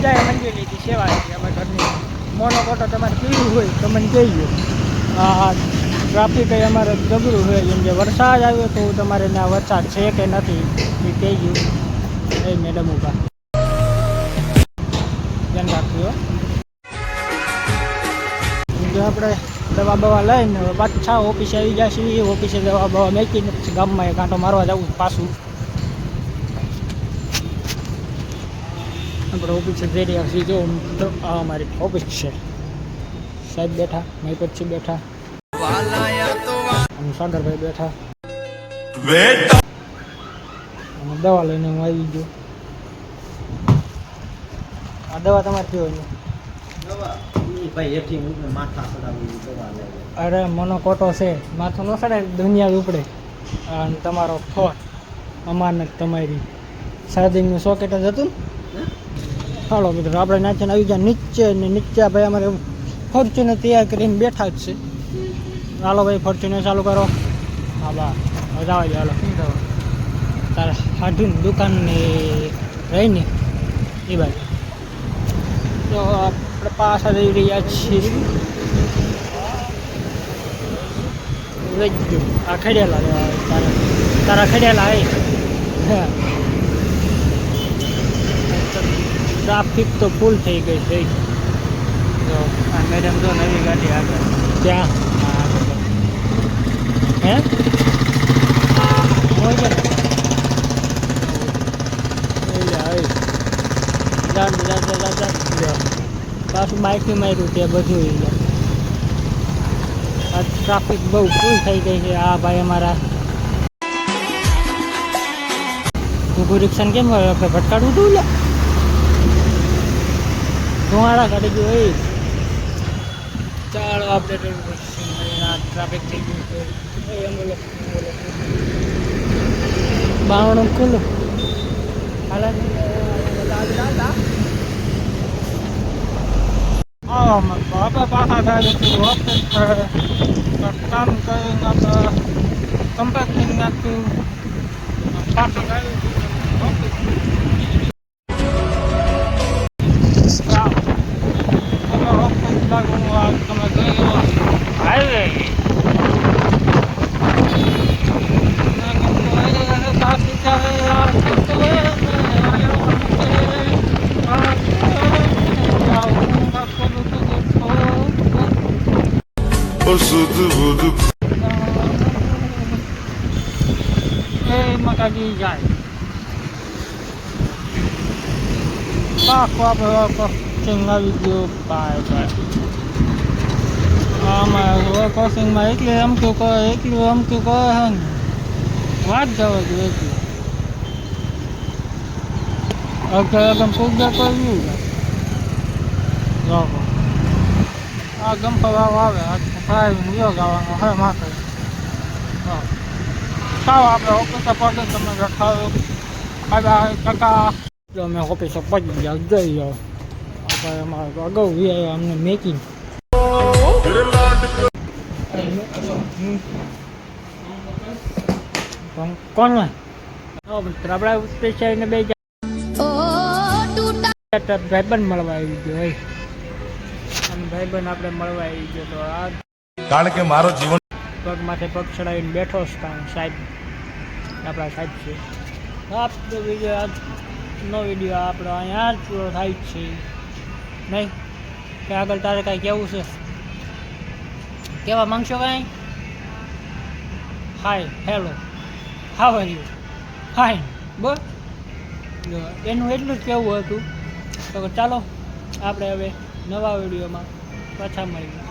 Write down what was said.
બધાએ મંજૂરીથી સેવા હતી અમારા ઘરની. મોનોકોટો તમારે પીવું હોય તો મને કહેજો. હા, ટ્રાફિક અમારે જબરું હોય. જેમ કે વરસાદ આવ્યો તો તમારે ત્યાં વરસાદ છે કે નથી એ કહેજો. એ મેડમ ઉભા ધ્યાન રાખજો. જો આપણે દવા બવા લઈને પાછા ઓફિસે આવી જાય છે. ઓફિસે દવા બવા મેકીને પછી ગામમાં એક આંટો મારવા જવું પાછું. આપણે ઓફિસે જઈ રહ્યા છીએ. જો આ અમારી ઓફિસ છે. સાહેબ બેઠા, મેં પછી બેઠા, અને સાગરભાઈ બેઠા. અને દવા લઈને હું આવી ગયો. આ દવા તમારે કેવું? અરે મોનોકોટો છે, માથું ન સડે, દુનિયા ઉપડે. અને તમારો ફોન અમારને તમારી ચાર્જિંગનું સોકેટ જ હતું ને. હાલો મિત્રો, આપણે નાચીને આવી ગયા નીચે. ને નીચે ભાઈ અમારે ફોર્ચ્યુનર તૈયાર કરીને બેઠા જ છે. હાલો ભાઈ, ફોર્ચ્યુનર ચાલુ કરો. હા બા જવા દે. હાલો શું થવા તારે હાડું દુકાનને રહીને એ બાજુ. તો આપણે પાછા જઈ રહ્યા છીએ. આ ખેડેલા તારા ખેડેલા એ ટ્રાફિક તો ફૂલ થઈ ગઈ છે. તો આ મેડમ તો નવી ગાડી આગળ ત્યાં હે પાછું બાઇકની માર્યું તે બધું. આ ટ્રાફિક બહુ ફૂલ થઈ ગઈ છે. આ ભાઈ અમારા ઊભું રિક્ષાને કેમ આપણે ભટકાડવું હતું? લે ધુવાડા કાઢી ગયો એ. ચાલો આપણે ટ્રાફિક થઈ ગયું છે. બાવણું ખુલ્લું હાલ બાપા પાછા થાય કામ કરીને આપણે કંપની નાખ્યું પાછું તમે ગયો હાઈવે મકાજી જાય પાકો આપણે કોચિંગ આવી ગયો. Bye bye. આમાં કોચિંગમાં એટલું અમકું કહે હે ને વાત જવા જોઈએ. એટલું અગમ પૂજા કર્યું આ ગમપા વાવ આવે ભાઈ યોગ આવવાનો હે માથે. ખાવ આપણે ઓફિસે પગે તમે ખાવ. બાય કાકા. અમે ઓફિસે પગી ગયા જઈ જાઓ. આપણે અમારે અગાઉ વ્યાય અમને મેકિંગ કોણ આપણે સ્પેશિયલ બે ભાઈબંધ મળવા આવી ગયો. ભાઈબંધ આપણે મળવા આવી ગયો. તો આ કારણ કે મારો જીવન પગ માથે પગ ચડાવીને બેઠો છે. સાહેબ આપણા સાહેબ છે. આપણો વિડીયો આજનો વિડીયો આપણો અહીંયા જ પૂરો થાય જ છે. નહીં કે આગળ તારે કાંઈ કહેવું છે? કહેવા માંગશો કાંઈ? Hi hello how are you fine બોલ. એનું એટલું જ કહેવું હતું. તો ચાલો આપણે હવે નવા વિડીયોમાં પાછા મળીએ.